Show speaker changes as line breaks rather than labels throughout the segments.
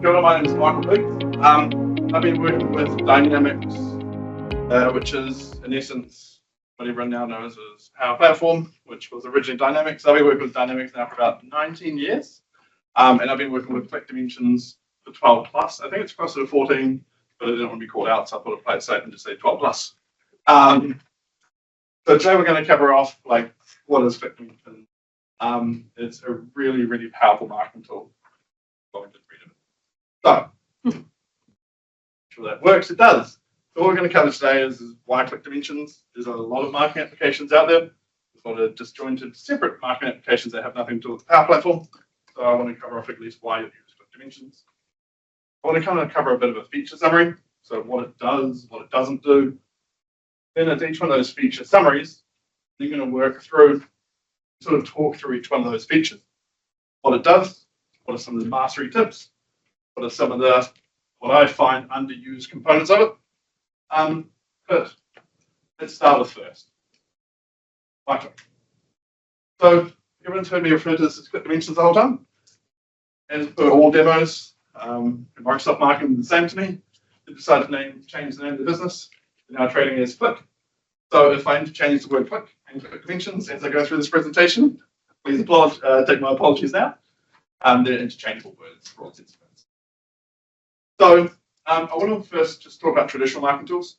Kia ora, my name is Michael Biggs. I've been working with Dynamics, which is in essence what everyone now knows as Power Platform, which was originally Dynamics. I've been working with Dynamics now for about 19 years, and I've been working with Click Dimensions for 12 plus. I think it's closer to 14, but I didn't want to be called out, so I thought I'd play it safe and just say 12 plus. So today we're going to cover off like what is Click Dimensions. It's a really, really powerful marketing tool. So, sure that works. It does. So what we're going to cover today is why Click Dimensions. There's a lot of marketing applications out there. There's a lot of disjointed, separate marketing applications that have nothing to do with the Power Platform. So I want to cover off at least why you use Click Dimensions. I want to kind of cover a bit of a feature summary. So what it does, what it doesn't do. Then at each one of those feature summaries, you're going to work through, sort of talk through each one of those features. What it does, what are some of the mastery tips, what are some of the, what I find underused components of it. But let's start with first. Right. So everyone's heard me refer to this as Click Dimensions the whole time. As per all demos, Microsoft marketing the same to me. They decided to change the name of the business. They're now trading as Click. So if I interchange the word Click and Click Dimensions as I go through this presentation, please take my apologies now. They're interchangeable words for all intents and purposes. So I want to first just talk about traditional marketing tools.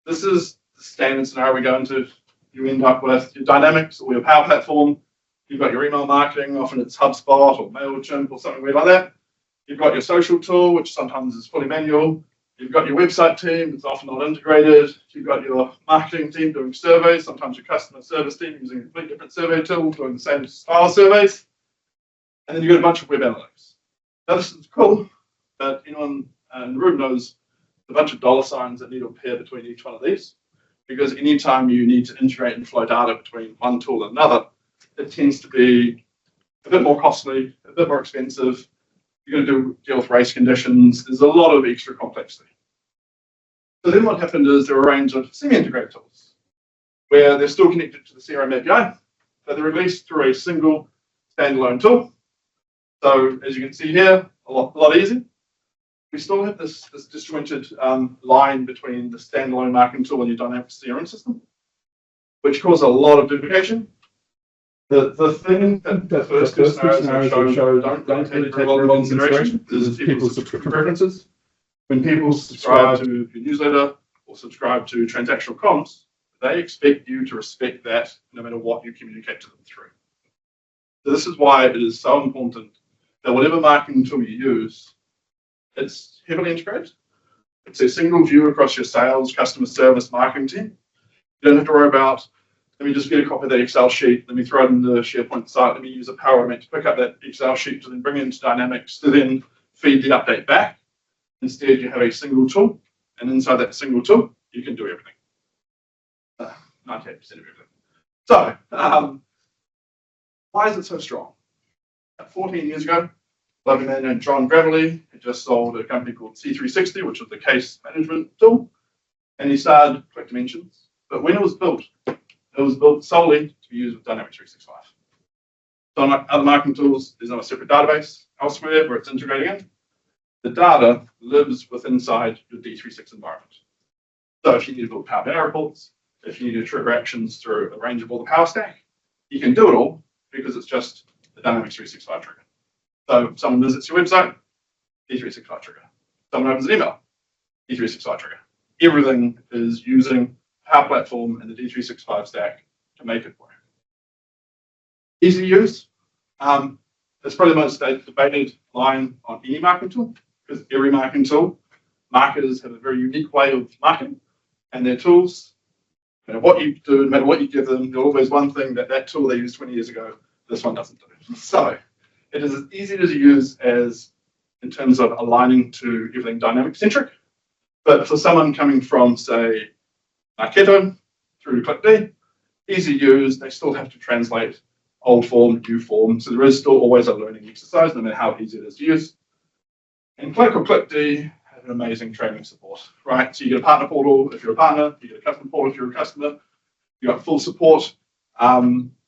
This is the standard scenario we go into. You end up with your Dynamics or your Power Platform. You've got your email marketing, often it's HubSpot or MailChimp or something weird like that. You've got your social tool, which sometimes is fully manual. You've got your website team, it's often not integrated. You've got your marketing team doing surveys, sometimes your customer service team using a completely different survey tool, doing the same style surveys. And then you've got a bunch of web analytics. Now this is cool, but anyone in the room knows a bunch of dollar signs that need to appear between each one of these, because anytime you need to integrate and flow data between one tool and another, it tends to be a bit more costly, a bit more expensive. You're going to deal with race conditions. There's a lot of extra complexity. So then what happened is there were a range of semi-integrated tools where they're still connected to the CRM API, but they're released through a single standalone tool. So as you can see here, a lot easier. We still have this disjointed line between the standalone marketing tool and your Dynamics CRM system, which causes a lot of duplication. The thing that the first two scenarios show don't take very well into consideration is people's subscription preferences. When people subscribe to your newsletter or subscribe to transactional comms, they expect you to respect that no matter what you communicate to them through. So this is why it is so important that whatever marketing tool you use, it's heavily integrated. It's a single view across your sales, customer service, marketing team. You don't have to worry about, let me just get a copy of that Excel sheet, let me throw it in the SharePoint site, let me use a Power Automate to pick up that Excel sheet to then bring it into Dynamics to then feed the update back. Instead, you have a single tool, and inside that single tool, you can do everything. 98% of everything. So, why is it so strong? 14 years ago, a lovely man named John Gravely had just sold a company called C360, which was the case management tool, and he started Click Dimensions. But when it was built solely to be used with Dynamics 365. So unlike other marketing tools, there's not a separate database elsewhere where it's integrating in. The data lives inside your D36 environment. So if you need to build Power BI reports, if you need to trigger actions through a range of all the Power Stack, you can do it all because it's just the Dynamics 365 trigger. So if someone visits your website, D365 trigger. Someone opens an email, D365 trigger. Everything is using Power Platform and the D365 stack to make it work. Easy to use. It's probably the most debated line on any marketing tool, because every marketing tool, marketers have a very unique way of marketing, and their tools, no matter what you do, no matter what you give them, there's always one thing that tool they used 20 years ago, this one doesn't do. So it is as easy to use as in terms of aligning to everything dynamic centric. But for someone coming from, say, Marketo through ClickD, easy to use, they still have to translate old form, new form. So there is still always a learning exercise, no matter how easy it is to use. And Click or ClickD have an amazing training support, right? So you get a partner portal if you're a partner, you get a customer portal if you're a customer, you got full support.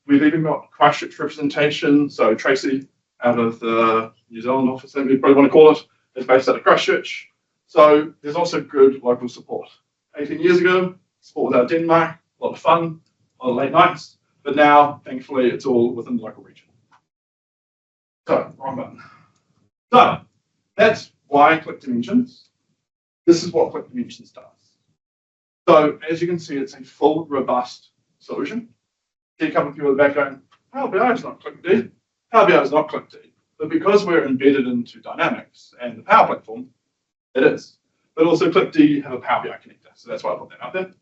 We've even got Christchurch representation. So Tracy out of the New Zealand office, that we probably want to call it, It's based out of Christchurch. So there's also good local support. 18 years ago, support was out of Denmark, a lot of fun, a lot of late nights. But now, thankfully, it's all within the local region. So, wrong button. So, that's why Click Dimensions. This is what Click Dimensions does. So, as you can see, it's a full, robust solution. See a couple of people in the back going, Power BI is not ClickD. Power BI is not ClickD. But because we're embedded into Dynamics and the Power Platform, it is. But also ClickD have a Power BI connector. So that's why I put that out there.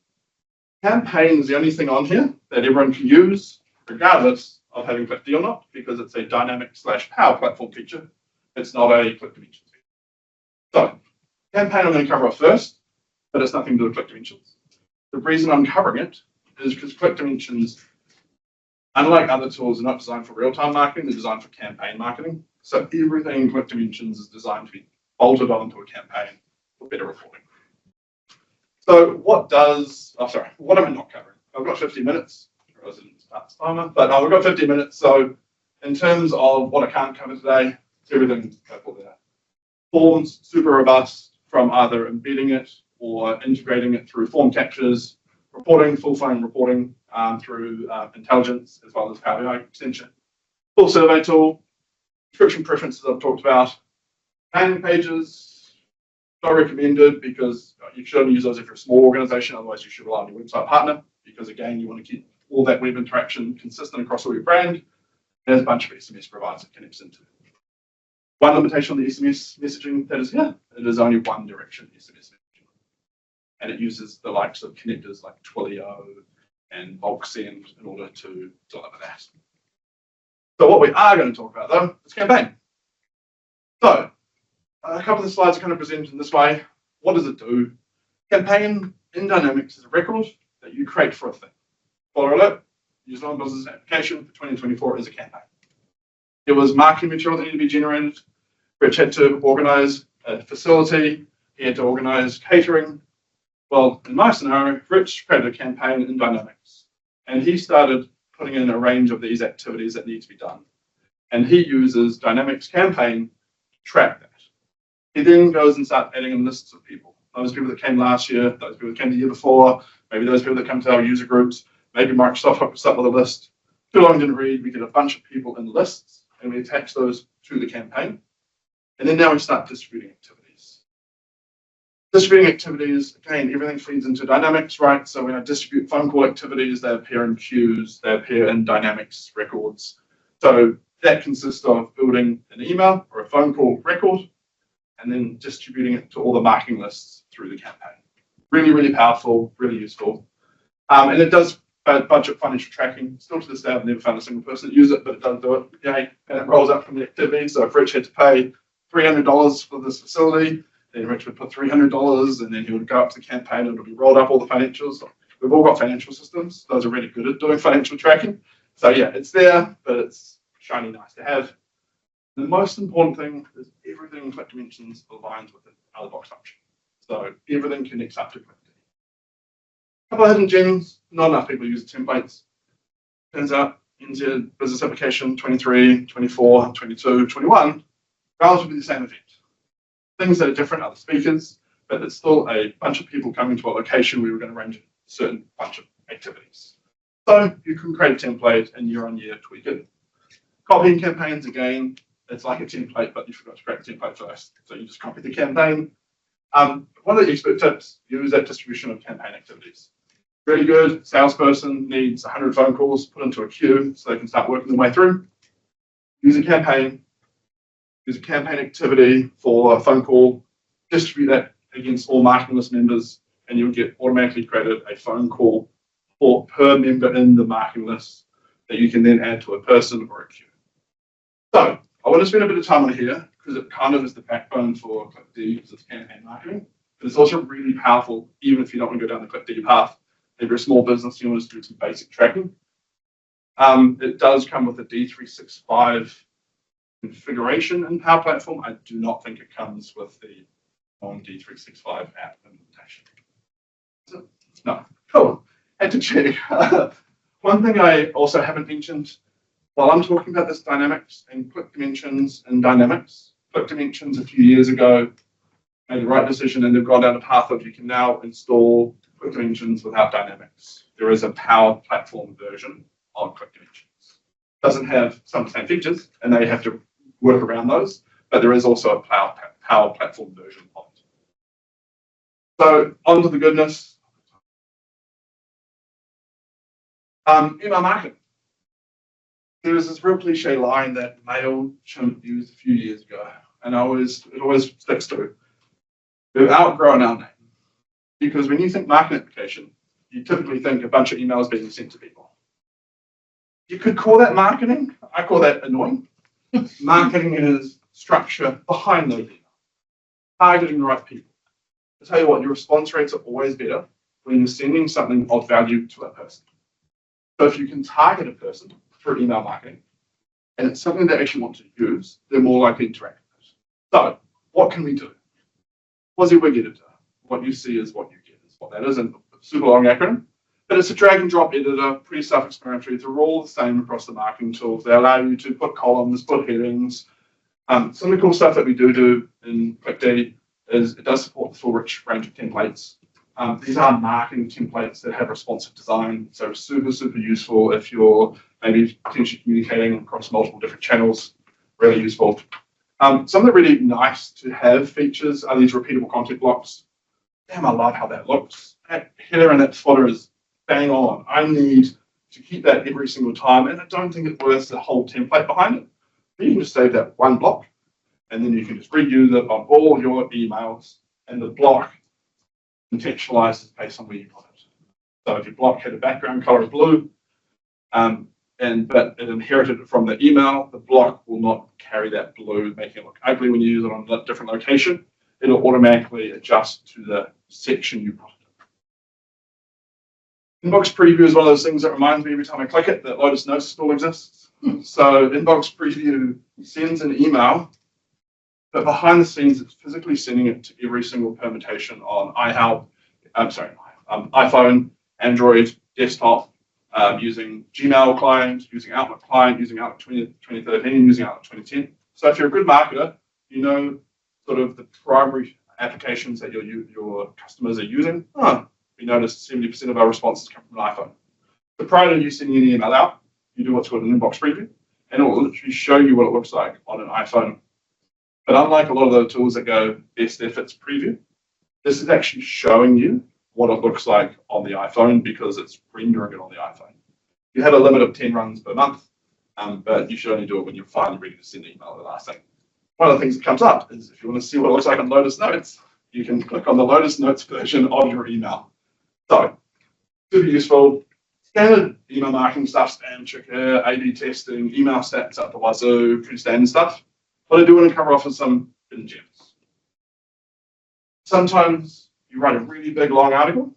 Campaign is the only thing on here that everyone can use, regardless of having ClickD or not, because it's a Dynamics/Power Platform feature. It's not a Click Dimensions feature. So, Campaign I'm going to cover off first, but it's nothing to do with Click Dimensions. The reason I'm covering it is because Click Dimensions, unlike other tools, are not designed for real-time marketing, they're designed for campaign marketing. So everything in Click Dimensions is designed to be bolted onto a campaign for better reporting. So what am I not covering? I've got 50 minutes, or I didn't start this timer, but no, we've got 50 minutes. So in terms of what I can't cover today, it's everything purple there. Forms, super robust from either embedding it or integrating it through form captures, reporting, full frame reporting through intelligence, as well as Power BI extension. Full survey tool, description preferences I've talked about, landing pages, not recommended because you should only use those if you're a small organization, otherwise you should rely on your website partner, because again, you want to keep all that web interaction consistent across all your brand. There's a bunch of SMS providers it connects into. One limitation on the SMS messaging that is here, it is only one direction SMS messaging. And it uses the likes of connectors like Twilio and bulk send in order to deliver that. So what we are going to talk about though is campaign. So a couple of the slides are kind of presented in this way. What does it do? Campaign in Dynamics is a record that you create for a thing. Spoiler alert, use non-business application for 2024 is a campaign. There was marketing material that needed to be generated. Rich had to organize a facility. He had to organize catering. Well, in my scenario, Rich created a campaign in Dynamics, and he started putting in a range of these activities that need to be done. And he uses Dynamics campaign to track that. He then goes and starts adding in lists of people. Those people that came last year, those people that came the year before, maybe those people that come to our user groups, maybe Microsoft hooked us up with a list. Too long didn't read, we get a bunch of people in lists, and we attach those to the campaign. And then now we start distributing activities. Distributing activities, again, everything feeds into Dynamics, right? So when I distribute phone call activities, they appear in queues, they appear in Dynamics records. So that consists of building an email or a phone call record, and then distributing it to all the marketing lists through the campaign. Really, really powerful, really useful. And it does budget financial tracking. Still to this day, I've never found a single person that uses it, but it does do it. Yay. And it rolls up from the activity. So if Rich had to pay $300 for this facility, then Rich would put $300, and then he would go up to the campaign, and it'll be rolled up all the financials. We've all got financial systems. Those are really good at doing financial tracking. So yeah, it's there, but it's shiny nice to have. The most important thing is everything in Click Dimensions aligns with the out-of-the-box function. So everything connects up to ClickD. A couple of hidden gems, not enough people use templates. Turns out NZ Business Application 23, 24, 22, 21, relatively the same event. Things that are different are the speakers, but it's still a bunch of people coming to a location where we're going to arrange a certain bunch of activities. So you can create a template and year on year tweak it. Copying campaigns, again, it's like a template, but you forgot to create the template first. So you just copy the campaign. One of the expert tips, use that distribution of campaign activities. Really good. Salesperson needs 100 phone calls put into a queue so they can start working their way through. Use a campaign. Use a campaign activity for a phone call. Distribute that against all marketing list members, and you'll get automatically created a phone call for per member in the marketing list that you can then add to a person or a queue. So I want to spend a bit of time on here because it kind of is the backbone for ClickD because it's campaign marketing, but it's also really powerful even if you don't want to go down the ClickD path. If you're a small business, you want to do some basic tracking. It does come with a D365 configuration in Power Platform. I do not think it comes with the non-D365 app implementation. So, no, cool. Had to check. One thing I also haven't mentioned while I'm talking about this Dynamics and Click Dimensions and Dynamics, Click Dimensions a few years ago, made the right decision, and they've gone down a path of you can now install Click Dimensions without Dynamics. There is a Power Platform version of Click Dimensions. Doesn't have some of the same features, and they have to work around those, but there is also a Power Platform version of it. So on to the goodness. Email marketing. There was this real cliche line that MailChimp used a few years ago, and it always sticks to. We've outgrown our name. Because when you think marketing application, you typically think a bunch of emails being sent to people. You could call that marketing. I call that annoying. Marketing is structure behind those emails, targeting the right people. I tell you what, your response rates are always better when you're sending something of value to a person. So if you can target a person through email marketing, and it's something they actually want to use, they're more likely to interact with it. So what can we do? WYSIWYG editor. What you see is what you get, is what that is, and a super long acronym. But it's a drag and drop editor, pretty self-explanatory. They're all the same across the marketing tools. They allow you to put columns, put headings. Some of the cool stuff that we do in ClickD is it does support the full rich range of templates. These are marketing templates that have responsive design, so super, super useful if you're maybe potentially communicating across multiple different channels, really useful. Some of the really nice to have features are these repeatable content blocks. Damn, I love how that looks. That header and that footer is bang on. I need to keep that every single time, and I don't think it's worth the whole template behind it. But you can just save that one block, and then you can just reuse it on all your emails, and the block contextualizes based on where you put it. So if your block had a background color of blue, but it inherited it from the email, the block will not carry that blue, making it look ugly when you use it on a different location. It'll automatically adjust to the section you put it in. Inbox preview is one of those things that reminds me every time I click it that Lotus Notes still exists. So inbox preview sends an email, but behind the scenes, it's physically sending it to every single permutation on iPhone, Android, desktop, using Gmail client, using Outlook client, using Outlook 2013, using Outlook 2010. So if you're a good marketer, you know sort of the primary applications that your customers are using. We noticed 70% of our responses come from an iPhone. So prior to you sending an email out, you do what's called an inbox preview, and it will literally show you what it looks like on an iPhone. But unlike a lot of the tools that go best efforts preview, this is actually showing you what it looks like on the iPhone because it's rendering it on the iPhone. You have a limit of 10 runs per month, but you should only do it when you're finally ready to send an email. The last thing. One of the things that comes up is if you want to see what it looks like on Lotus Notes, you can click on the Lotus Notes version of your email. So, super useful. Standard email marketing stuff, spam checker, A/B testing, email stats up to wazoo, pretty standard stuff. But I do want to cover off with some hidden gems. Sometimes you write a really big, long article.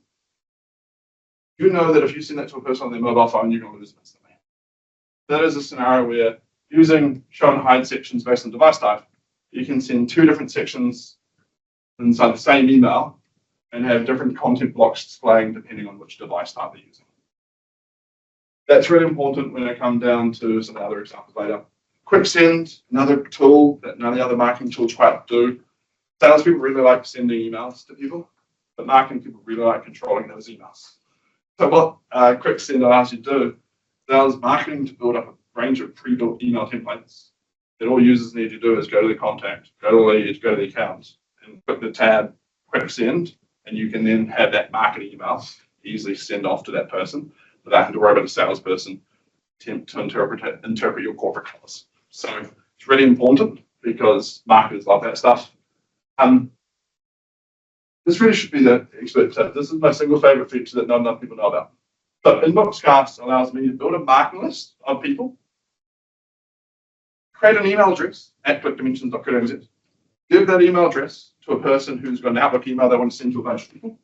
You know that if you send that to a person on their mobile phone, you're going to lose them instantly. That is a scenario where using show and hide sections based on device type, you can send two different sections inside the same email and have different content blocks displaying depending on which device type they're using. That's really important when I come down to some other examples later. Quick send, another tool that none of the other marketing tools quite do. Salespeople really like sending emails to people, but marketing people really like controlling those emails. So what Quick Send allows you to do, allows marketing to build up a range of pre-built email templates that all users need to do is go to the contact, go to the lead, go to the account, and click the tab Quick Send, and you can then have that marketing email easily send off to that person without having to worry about a salesperson to interpret your corporate colors. So it's really important because marketers love that stuff. This really should be the expert tip. This is my single favorite feature that not enough people know about. So Inboxcast allows me to build a marketing list of people, create an email address at clickdimensions.co.nz, give that email address to a person who's got an Outlook email they want to send to a bunch of people.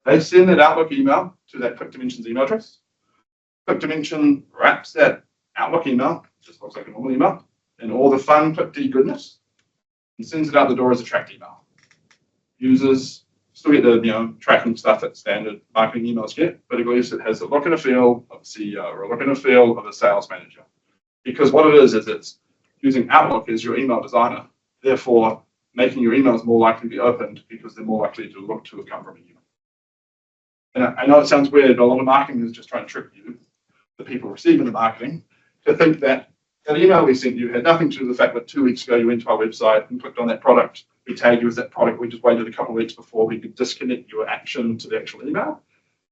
They send that Outlook email to that ClickDimensions email address. ClickDimension wraps that Outlook email, just looks like a normal email, and all the fun ClickD goodness, and sends it out the door as a tracked email. Users still get the tracking stuff that standard marketing emails get, but at least it has a look and a feel of a CEO or a look and a feel of a sales manager. Because what it is it's using Outlook as your email designer therefore making your emails more likely to be opened because they're more likely to look to have come from a human. And I know it sounds weird, but a lot of marketing is just trying to trick you, the people receiving the marketing, to think that that email we sent you had nothing to do with the fact that 2 weeks ago you went to our website and clicked on that product. We tagged you as that product. We just waited a couple of weeks before we could disconnect your action to the actual email.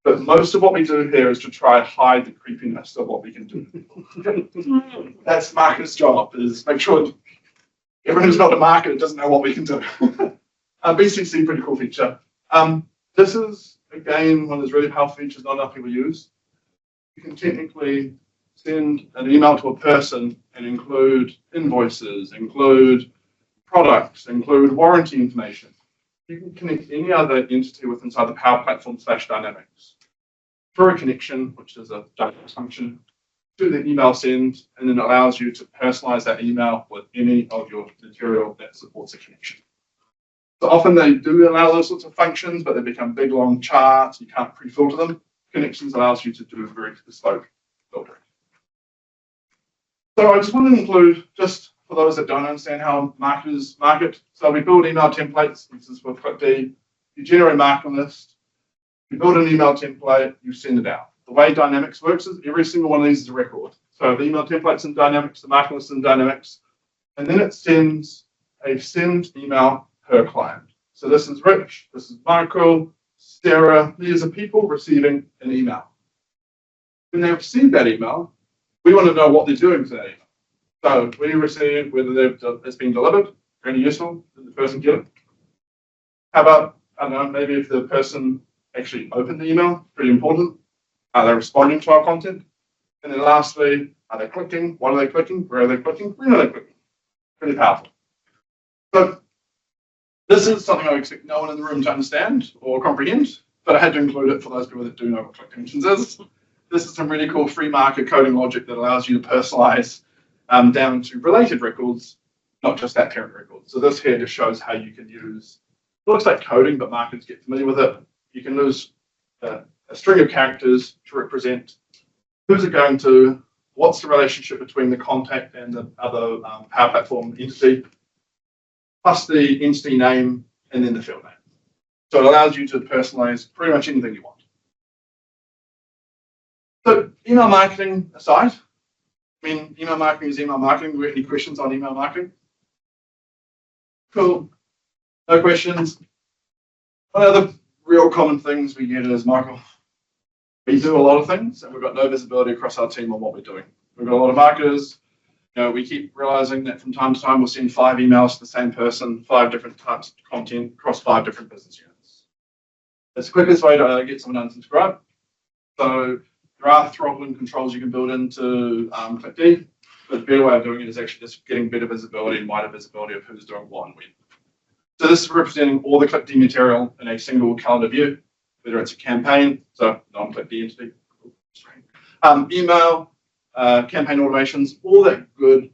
But most of what we do here is to try and hide the creepiness of what we can do. That's the marketer's job, is make sure everyone who's not a marketer doesn't know what we can do. BCC, pretty cool feature. This is, again, one of those really powerful features not enough people use. You can technically send an email to a person and include invoices, include products, include warranty information. You can connect any other entity with inside the Power Platform / Dynamics through a connection, which is a Dynamics function, to the email send, and then it allows you to personalize that email with any of your material that supports a connection. So often they do allow those sorts of functions, but they become big, long charts. You can't pre-filter them. Connections allows you to do very bespoke filtering. So I just want to include, just for those that don't understand how marketers market, so we build email templates. This is with ClickD. You generate a marketing list. You build an email template. You send it out. The way Dynamics works is every single one of these is a record. So the email templates in Dynamics, the marketing list in Dynamics, and then it sends a send email per client. So this is Rich, this is Michael, Sarah. These are people receiving an email. When they receive that email, we want to know what they're doing to that email. So when you receive, whether it's been delivered, any useful, did the person get it? How about, I don't know, maybe if the person actually opened the email, pretty important. Are they responding to our content? And then lastly, are they clicking? What are they clicking? Where are they clicking? When are they clicking? Pretty powerful. So this is something I expect no one in the room to understand or comprehend, but I had to include it for those people that do know what click dimensions is. This is some really cool free market coding logic that allows you to personalize down to related records, not just that parent record. So this here just shows how you can use, it looks like coding, but marketers get familiar with it. You can use a string of characters to represent who's it going to, what's the relationship between the contact and the other Power Platform entity, plus the entity name, and then the field name. So it allows you to personalize pretty much anything you want. So email marketing aside, I mean, email marketing is email marketing. Do we have any questions on email marketing? Cool. No questions. One of the real common things we get is, Michael, we do a lot of things and we've got no visibility across our team on what we're doing. We've got a lot of marketers. You know, we keep realizing that from time to time we'll send 5 emails to the same person, 5 different types of content across 5 different business units. It's the quickest way to get someone to unsubscribe. So there are throttling controls you can build into ClickD, but the better way of doing it is actually just getting better visibility and wider visibility of who's doing what and when. So this is representing all the ClickD material in a single calendar view, whether it's a campaign, so non-ClickD entity, email, campaign automations, all that good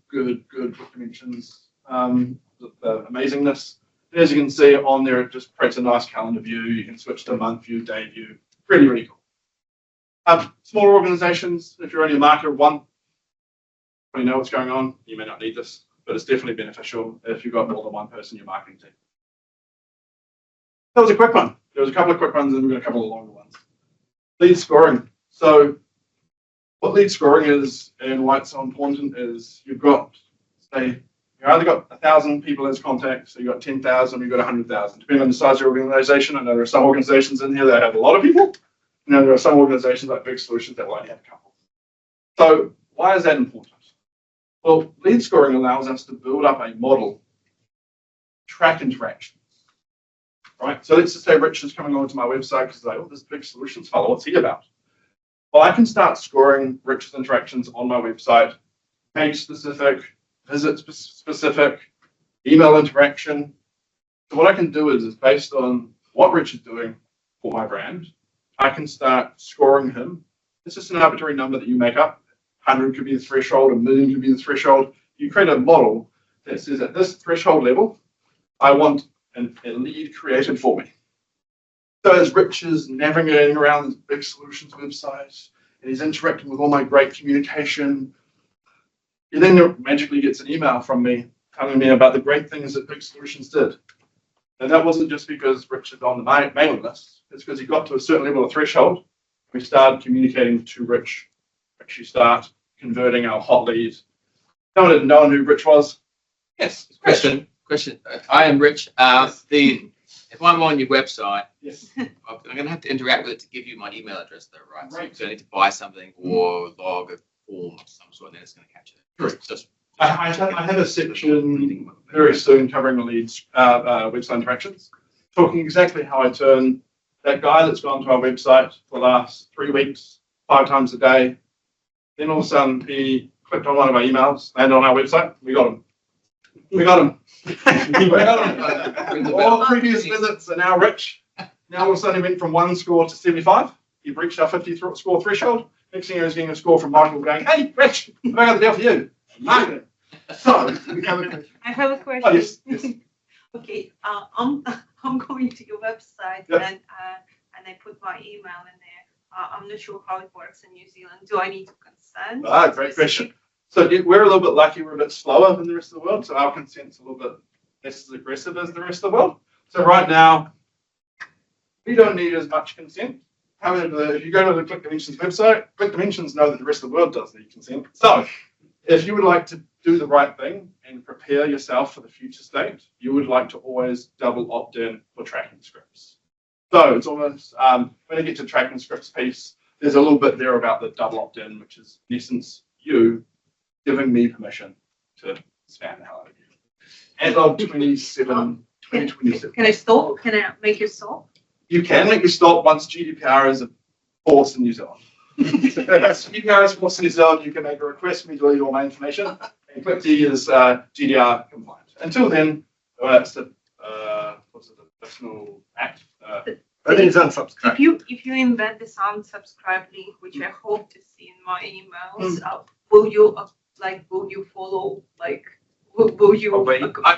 dimensions, the amazingness. And as you can see on there, it just creates a nice calendar view. You can switch to month view, day view, really cool. Smaller organizations, if you're only a marketer of one, you know what's going on. You may not need this, but it's definitely beneficial if you've got more than one person in your marketing team. That was a quick one. There was a couple of quick ones and we're going to cover the longer ones. Lead scoring. So what lead scoring is and why it's so important is you've got, say, you either got 1,000 people as contacts, so you've got 10,000, you've got 100,000. Depending on the size of your organization, I know there are some organizations in here that have a lot of people. You know, there are some organizations like Big Solutions that will only have a couple. So why is that important? Well, lead scoring allows us to build up a model, track interactions. Right? So let's just say Rich is coming onto my website because he's like, oh, this Big Solutions fellow, what's he about? Well, I can start scoring Rich's interactions on my website, page specific, visit specific, email interaction. So what I can do is based on what Rich is doing for my brand, I can start scoring him. It's just an arbitrary number that you make up. 100 could be the threshold, 1,000,000 could be the threshold. You create a model that says at this threshold level, I want a lead created for me. So as Rich is navigating around this Big Solutions website and he's interacting with all my great communication, he then magically gets an email from me telling me about the great things that Big Solutions did. And that wasn't just because Rich had on the mailing list. It's because he got to a certain level of threshold. We started communicating to Rich. Actually start converting our hot leads. No one had known who Rich was. Yes.
Question. I am Rich. If I'm on your website,
Yes.
I'm going to have to interact with it to give you my email address, though, right?
Right.
So I need to buy something or log a form of some sort, and then it's going to catch it.
Correct.
Just
I have a section very soon covering the leads, website interactions, talking exactly how I turn that guy that's gone to our website for the last 3 weeks, 5 times a day. Then all of a sudden he clicked on one of our emails, landed on our website. We got him. We got him. All previous visits are now Rich. Now all of a sudden he went from 1 score to 75. He breached our 50 score threshold. Next thing he was getting a score from Michael going, "Hey, Rich, I got the deal for you." Marketing. So we have a question.
I have a question.
Oh, yes, yes.
Okay, I'm going to your website
Yep.
and I put my email in there. I'm not sure how it works in New Zealand. Do I need to consent?
Great question. So we're a little bit lucky. We're a bit slower than the rest of the world. So our consent's a little bit less as aggressive as the rest of the world. So right now, we don't need as much consent. However, if you go to the Click Dimensions website, Click Dimensions know that the rest of the world does need consent. So if you would like to do the right thing and prepare yourself for the future state, you would like to always double opt in for tracking scripts. So it's almost, when I get to tracking scripts piece, there's a little bit there about the double opt in, which is in essence you giving me permission to spam the hell out of you. As of 2027.
Can I stop? Can I make you stop?
You can make me stop once GDPR is enforced in New Zealand. If GDPR is enforced in New Zealand, you can make a request for me to delete all my information. And ClickD is GDPR compliant. Until then, it's the Personal Act. I think it's unsubscribed.
If you embed this unsubscribe link, which I hope to see in my emails, will you follow? Will you?
I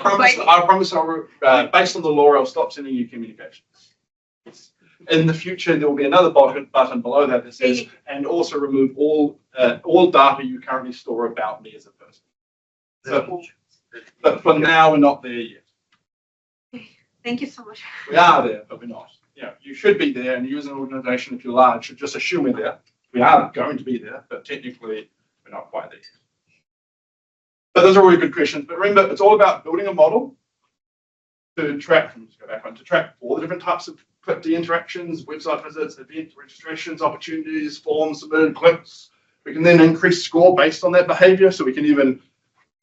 promise I'll, based on the law, I'll stop sending you communications. In the future, there will be another button below that says, and also remove all data you currently store about me as a person. But for now, we're not there yet.
Thank you so much.
We are there, but we're not. Yeah, you should be there, and you as an organization, if you're large, should just assume we're there. We are going to be there, but technically, we're not quite there yet. But those are really good questions. But remember, it's all about building a model to track, to track all the different types of ClickD interactions, website visits, event registrations, opportunities, forms, submitted clicks. We can then increase score based on that behavior, so we can even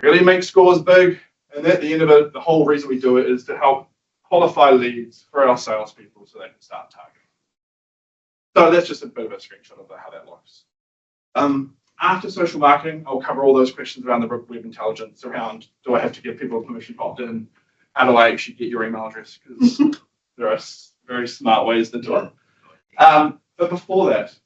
really make scores big. And at the end of it, the whole reason we do it is to help qualify leads for our salespeople so they can start targeting. So that's just a bit of a screenshot of how that looks. After social marketing, I'll cover all those questions around the web intelligence, around do I have to give people permission to opt in? How do I actually get your email address? Because there are very smart ways to do it. But before that,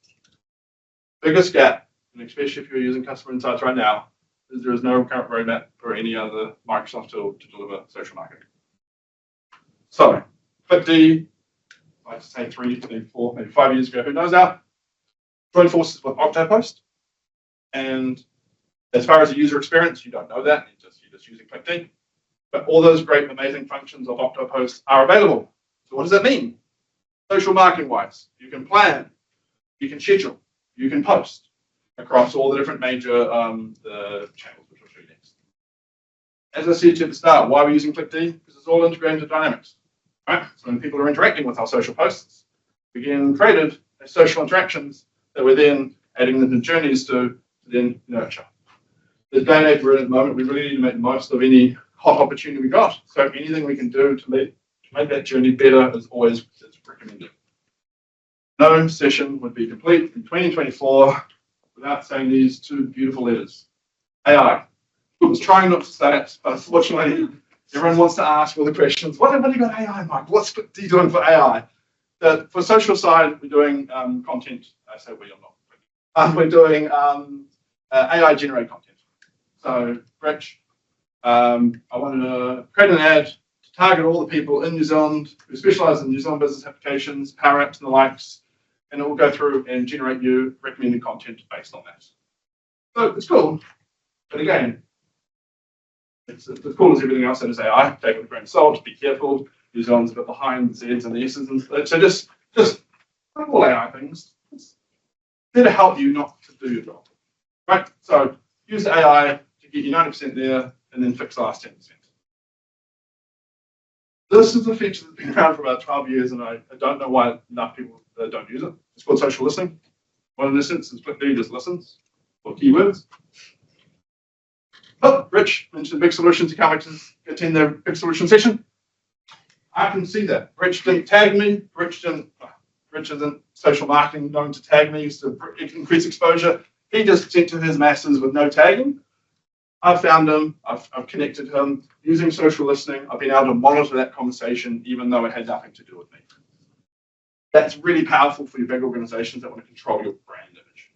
biggest gap, and especially if you're using customer insights right now, is there is no current roadmap for any other Microsoft tool to deliver social marketing. So, ClickD, I'd say 3, 4, maybe 5 years ago, who knows now, joined forces with Octopost. And as far as the user experience, you don't know that, you're just using ClickD. But all those great, amazing functions of Octopost are available. So what does that mean? Social marketing wise, you can plan, you can schedule, you can post across all the different major the channels, which I'll show you next. As I said to you at the start, why are we using ClickD? Because it's all integrated into Dynamics. Right? So when people are interacting with our social posts, we can create social interactions that we're then adding them to journeys to then nurture. The day and age we're in at the moment, we really need to make the most of any hot opportunity we got. So anything we can do to make that journey better is always recommended. No session would be complete in 2024 without saying these 2 beautiful letters. AI. I was trying not to say it, but unfortunately, everyone wants to ask all the questions. What have you got AI, Mike? What's ClickD doing for AI? For social side, we're doing content. I say we, I'm not. We're doing AI generated content. So, Rich, I wanted to create an ad to target all the people in New Zealand who specialize in New Zealand business applications, Power Apps and the likes, and it will go through and generate you recommended content based on that. So it's cool. But again, It's as cool as everything else that is AI. Take it with a grain of salt. Be careful. New Zealand's a bit behind the Z's and the S's, and so just like all AI things, it's there to help you not to do your job, right? So use AI to get you 90% there, and then fix the last 10%. This is a feature that's been around for about 12 years, and I don't know why enough people don't use it. It's called social listening. One in this instance, Click just listens for keywords. Oh, Rich mentioned Big Solutions. You can't wait to attend the Big Solution session. I can see that. Rich didn't tag me. Rich isn't social marketing known to tag me to increase exposure. He just sent to his masses with no tagging. I found him. I've connected him using social listening. I've been able to monitor that conversation, even though it had nothing to do with me. That's really powerful for your big organizations that want to control your brand image.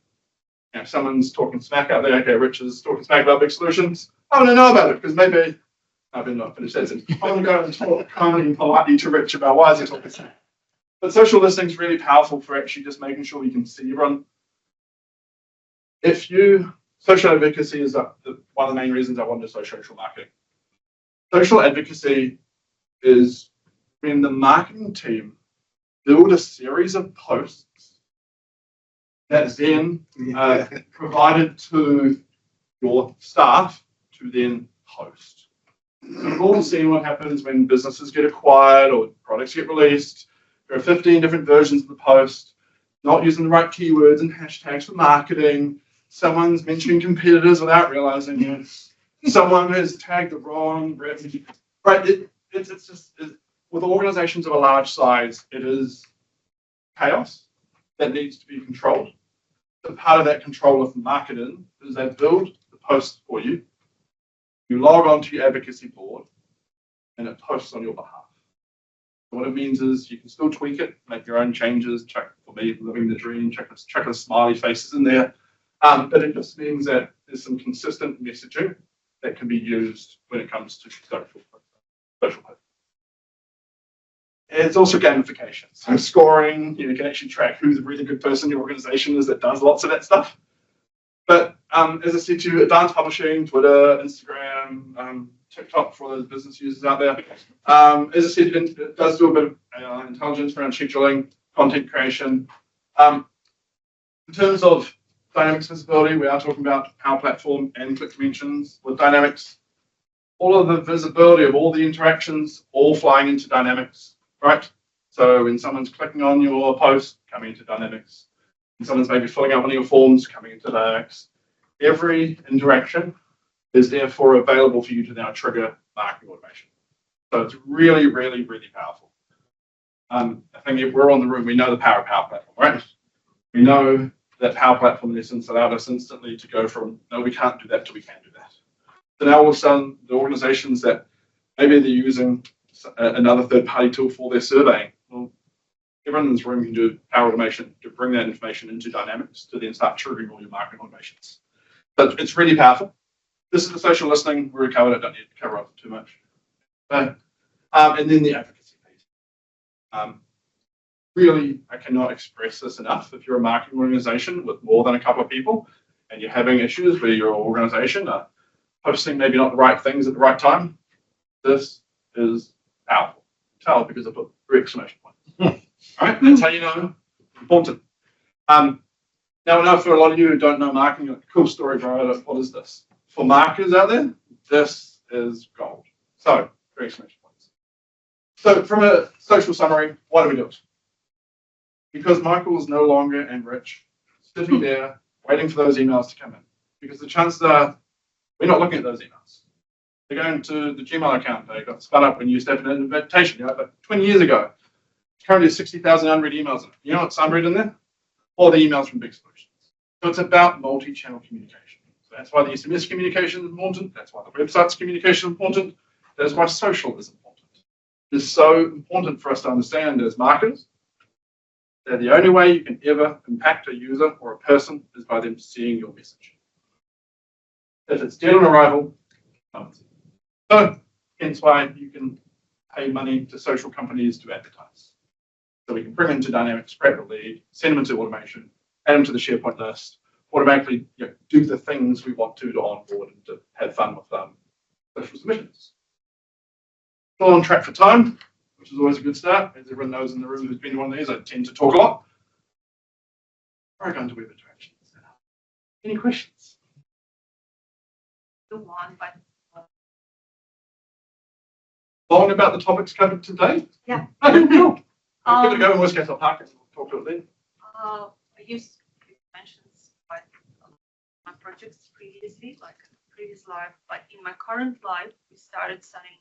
You know, if someone's talking smack out there, okay, Rich is talking smack about Big Solutions. I want to know about it because maybe I've been not finished that. I want to go and talk calmly and politely to Rich about why is he talking smack. But social listening is really powerful for actually just making sure you can see everyone. Social advocacy is one of the main reasons I want to do social marketing. Social advocacy is when the marketing team build a series of posts that's then provided to your staff to then post. So we've all seen what happens when businesses get acquired or products get released. There are 15 different versions of the post, not using the right keywords and hashtags for marketing. Someone's mentioning competitors without realizing it. Someone has tagged the wrong revenue. Right? It's just with organizations of a large size, it is chaos that needs to be controlled. So part of that control of marketing is they build the post for you. You log on to your advocacy board, and it posts on your behalf. So what it means is you can still tweak it, make your own changes. Check for me, living the dream. Check the smiley faces in there. But it just means that there's some consistent messaging that can be used when it comes to social posts. It's also gamification. So scoring, you can actually track who's a really good person in your organization is that does lots of that stuff. But as I said to you, advanced publishing, Twitter, Instagram, TikTok for those business users out there. As I said, it does do a bit of AI intelligence around scheduling, content creation. In terms of Dynamics visibility, we are talking about Power Platform and Click Dimensions with Dynamics. All of the visibility of all the interactions, all flying into Dynamics, right? So when someone's clicking on your post, coming into Dynamics. When someone's maybe filling out one of your forms, coming into Dynamics. Every interaction is therefore available for you to now trigger marketing automation. So it's really, really, really powerful. I think if we're on the room, we know the power of Power Platform, right? We know that Power Platform in essence allowed us instantly to go from, no, we can't do that to we can do that. So now all of a sudden, the organizations that maybe they're using another third-party tool for their surveying, well, everyone in this room can do Power Automation to bring that information into Dynamics to then start triggering all your marketing automations. But it's really powerful. This is the social listening. We covered it, don't need to cover up too much. But, and then the advocacy piece. Really, I cannot express this enough. If you're a marketing organization with more than a couple of people and you're having issues where your organization are posting maybe not the right things at the right time, this is powerful. Tell because I put 3 exclamation points. All right, that's how you know important. Now I know for a lot of you who don't know marketing, a cool story, bro. What is this? For marketers out there, this is gold. So 3 exclamation points. So from a social summary, why do we do it? Because Michael is no longer and Rich sitting there waiting for those emails to come in. Because the chances are we're not looking at those emails. They're going to the Gmail account. They got spun up when you used to have an invitation, like 20 years ago. Currently 60,000 unread emails in it. You know what's unread in there? All the emails from Big Solutions. So it's about multi-channel communication. So that's why the SMS communication is important. That's why the website's communication is important. That's why social is important. It's so important for us to understand as marketers that the only way you can ever impact a user or a person is by them seeing your message. If it's dead on arrival, no one's it. So hence why you can pay money to social companies to advertise. So we can bring them to Dynamics, create a lead, send them into automation, add them to the SharePoint list, automatically do the things we want to onboard and to have fun with the social submissions. Still on track for time, which is always a good start. As everyone knows in the room who's been one of these, I tend to talk a lot. We're going to web interactions. Any questions?
The one, but
Long about the topics covered today?
yeah.
Okay, cool. I'll give it a go. In worst case, I'll park it and we'll talk to it then.
I used mentions like my projects previously, like previous life, but in my current life, we started selling.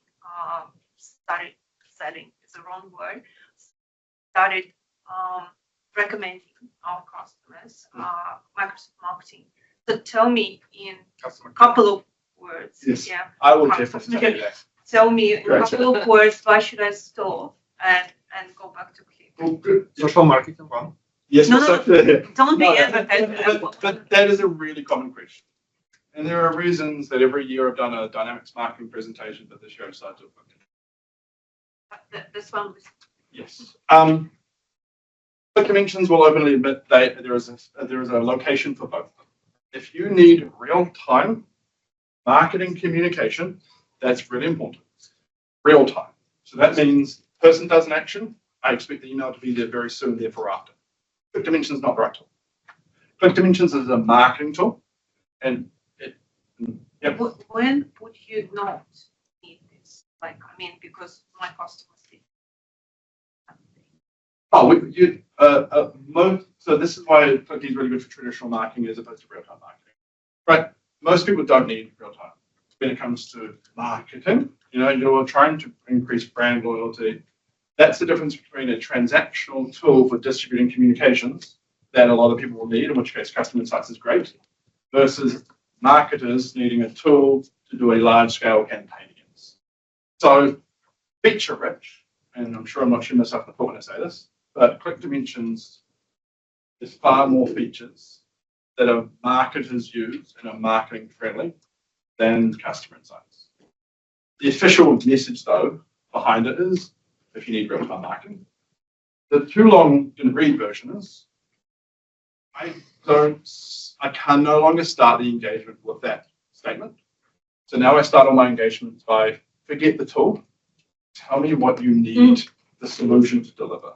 Selling is the wrong word. Started recommending our customers Microsoft Marketing. So tell me in a couple of words.
Yes,
Yeah.
I will definitely tell you that.
Tell me in a
Great.
couple of words why should I stop and go back to clip.
Well, good.
Social marketing one.
Yes,
No,
also,
Don't be
but that is a really common question. And there are reasons that every year I've done a dynamics marketing presentation, but this year I decided to look at
This one was
Yes. Quick Dimensions will openly admit that there is a location for both. If you need real-time marketing communication, that's really important. Real time. So that means person does an action, I expect the email to be there very soon, therefore after. Quick Dimensions is not the right tool. Quick Dimensions is a marketing tool, and yep.
When would you not need this? Like, I mean, because my customers did.
So this is why Click is really good for traditional marketing as opposed to real-time marketing. Right? Most people don't need real-time. When it comes to marketing, you're trying to increase brand loyalty. That's the difference between a transactional tool for distributing communications that a lot of people will need, in which case customer insights is great, versus marketers needing a tool to do a large-scale campaign against. So feature rich, and I'm sure I'm not shooting myself in the foot when I say this, but Click Dimensions is far more features that are marketers use and are marketing friendly than customer insights. The official message, though, behind it is, if you need real-time marketing, the too long didn't read version is, I can no longer start the engagement with that statement. So now I start all my engagements by, forget the tool, tell me what you need the solution to deliver.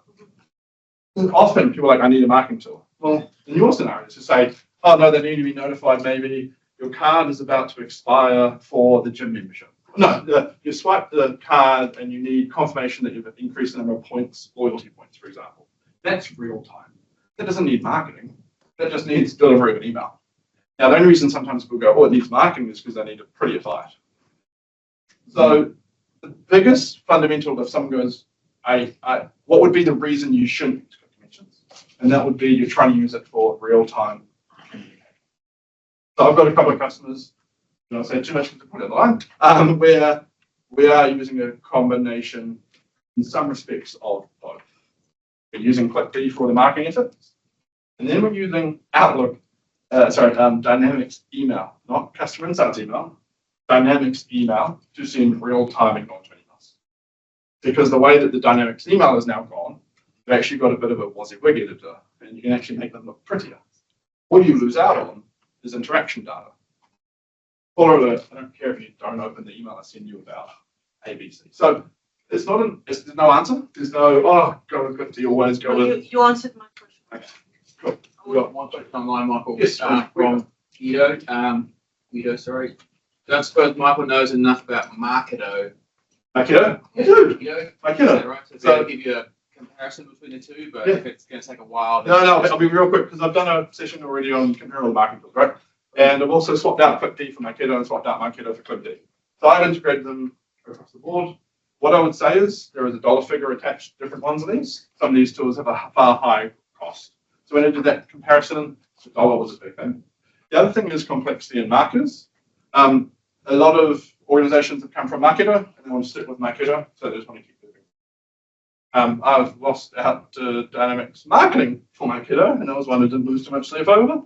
Often people are like, I need a marketing tool. Well, in your scenario, it's to say, oh no, they need to be notified maybe your card is about to expire for the gym membership. No, you swipe the card and you need confirmation that you've increased the number of points, loyalty points, for example. That's real time. That doesn't need marketing. That just needs delivery of an email. Now, the only reason sometimes people go, oh, it needs marketing is because they need it pretty fast. So the biggest fundamental, if someone goes, what would be the reason you shouldn't use Click Dimensions? And that would be you're trying to use it for real time communication. So I've got a couple of customers, I don't say too much to put it on the line, where we are using a combination in some respects of both. We're using ClickD for the marketing efforts, and then we're using Dynamics email, not customer insights email, Dynamics email to send real-time acknowledgement emails. Because the way that the Dynamics email is now gone, you've actually got a bit of a WYSIWYG editor, and you can actually make them look prettier. What you lose out on is interaction data. Spoiler alert, I don't care if you don't open the email I send you about ABC. So there's no answer. There's no, go with ClickD, always go with.
You answered my question.
Okay, cool.
We've got one question online, Michael,
Yes,
from Guido, sorry. Don't suppose Michael knows enough about Marketo.
Marketo? I do.
Guido?
Marketo.
Right? So
So-
I'll give you a comparison between the two, but
Yeah.
if it's going to take a while.
No, I'll be real quick because I've done a session already on comparing the marketing tools, right? And I've also swapped out ClickD for Marketo and swapped out Marketo for ClickD. So I've integrated them across the board. What I would say is there is a dollar figure attached to different ones of these. Some of these tools have a far higher cost. So when I did that comparison, the dollar was a big thing. The other thing is complexity in marketers. A lot of organizations have come from Marketo and they want to stick with Marketo, so they just want to keep moving. I've lost out to Dynamics marketing for Marketo, and that was one that didn't lose too much CFO over.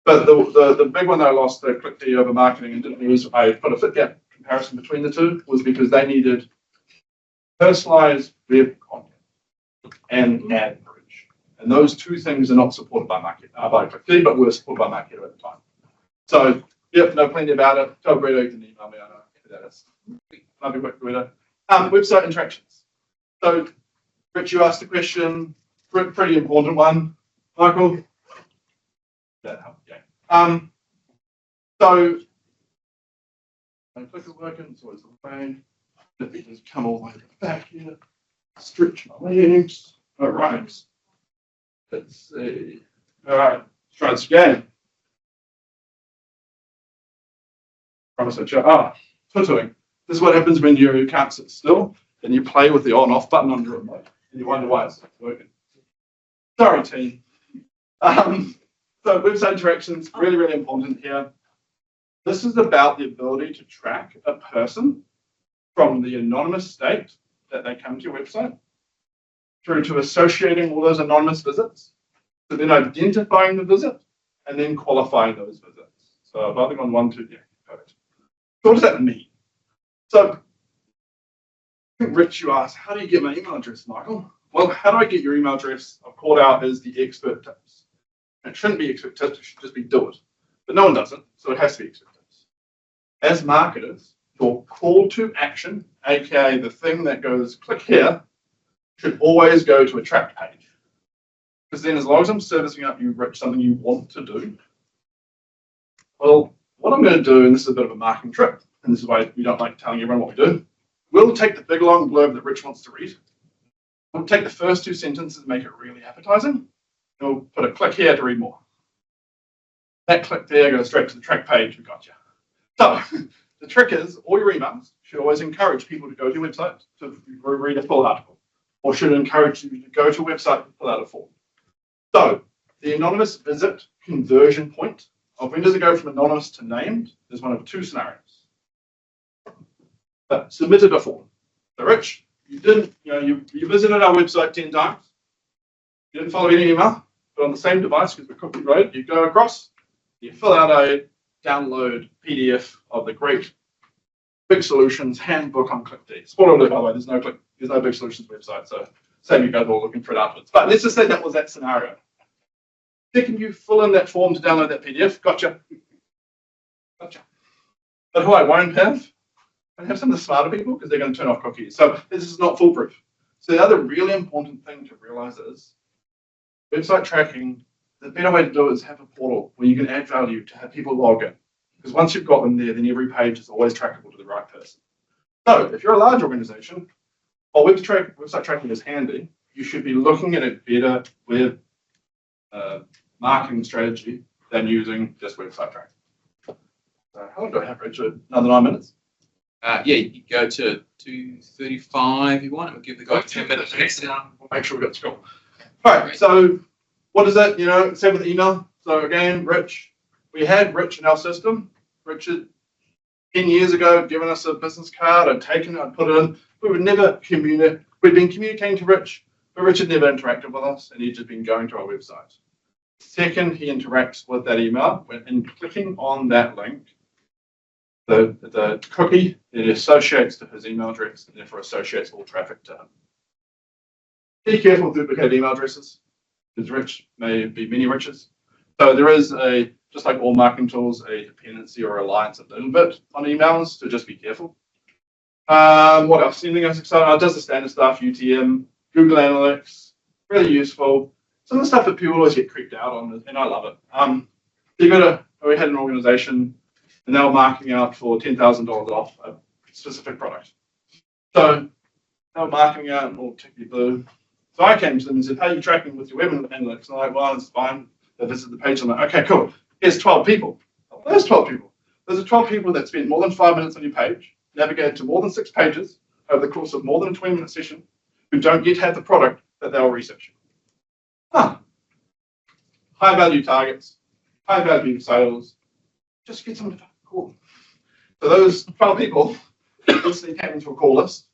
But the big one that I lost, the ClickD over marketing, and didn't lose, I put a fit gap comparison between the two, was because they needed personalized web content and ad bridge. And those two things are not supported by ClickD, but were supported by Marketo at the time. So, yep, know plenty about it. Tell Brito you can email me. I know that is. Might be quick better. Website interactions. So, Rich, you asked the question, pretty important one. Michael? That helped, yeah. So, my clicker working, it's always the way. Let me just come all the way to the back here. Stretch my legs. All right. Let's see. All right, let's try this again. Promise I show. Tutoring. This is what happens when you can't sit still and you play with the on-off button on your remote and you wonder why it's not working. Sorry, team. So website interactions, really, really important here. This is about the ability to track a person from the anonymous state that they come to your website through to associating all those anonymous visits, to then identifying the visit and then qualifying those visits. So I think on 1, 2, yeah, perfect. So what does that mean? So I think Rich, you asked, how do you get my email address, Michael? Well, how do I get your email address? I've called out as the expert tips. It shouldn't be expert tips, it should just be do it. But no one does it, so it has to be expert tips. As marketers, your call to action, aka the thing that goes click here, should always go to a tracked page. Because then as long as I'm servicing up you, Rich, something you want to do, well, what I'm going to do, and this is a bit of a marketing trick, and this is why we don't like telling everyone what we do, we'll take the big long blurb that Rich wants to read. We'll take the first 2 sentences and make it really appetizing. And we'll put a click here to read more. That click there goes straight to the track page. We got you. So the trick is all your emails should always encourage people to go to your website to read a full article, or should encourage you to go to a website and fill out a form. So the anonymous visit conversion point of when does it go from anonymous to named is one of 2 scenarios. But submitted a form. So Rich, you didn't, you visited our website 10 times. You didn't follow any email, but on the same device, because we're cookie rated, you go across, you fill out a download PDF of the great Big Solutions handbook on ClickD. Spoiler alert, by the way, there's no Big Solutions website, so save you guys all looking for it afterwards. But let's just say that was that scenario. Second, you fill in that form to download that PDF. Gotcha. But who I won't have some of the smarter people because they're going to turn off cookies. So this is not foolproof. So the other really important thing to realize is website tracking, the better way to do it is have a portal where you can add value to have people log in. Because once you've got them there, then every page is always trackable to the right person. So if you're a large organization, while website tracking is handy, you should be looking at a better web marketing strategy than using just website tracking. So how long do I have, Richard? Another 9 minutes?
Yeah, you go to 2:35 if you want. We'll give the guy 10 minutes.
We'll make sure we got score. All right, so what is it? Same with the email. So again, Rich, we had Rich in our system. Richard, 10 years ago, given us a business card, I'd taken it, I'd put it in. We would never communicate. We'd been communicating to Rich, but Richard never interacted with us, and he'd just been going to our website. Second, he interacts with that email, and clicking on that link, the cookie, it associates to his email address, and therefore associates all traffic to him. Be careful with duplicated email addresses, because Rich may be many Riches. So there is just like all marketing tools, a dependency or reliance a little bit on emails, so just be careful. What else? Anything else exciting? It does the standard stuff, UTM, Google Analytics, really useful. Some of the stuff that people always get creeped out on, and I love it. We had an organization, and they were marketing out for $10,000 off a specific product. So they were marketing out all tickety blue. So I came to them and said, how are you tracking with your web analytics? And they're like, well, it's fine. They visit the page. I'm like, okay, cool. Here's 12 people. Well, there's 12 people. There's a 12 people that spend more than 5 minutes on your page, navigate to more than 6 pages over the course of more than a 20-minute session, who don't yet have the product that they were researching. High value targets, high value sales, just get someone to call. So those 12 people instantly came into a call list.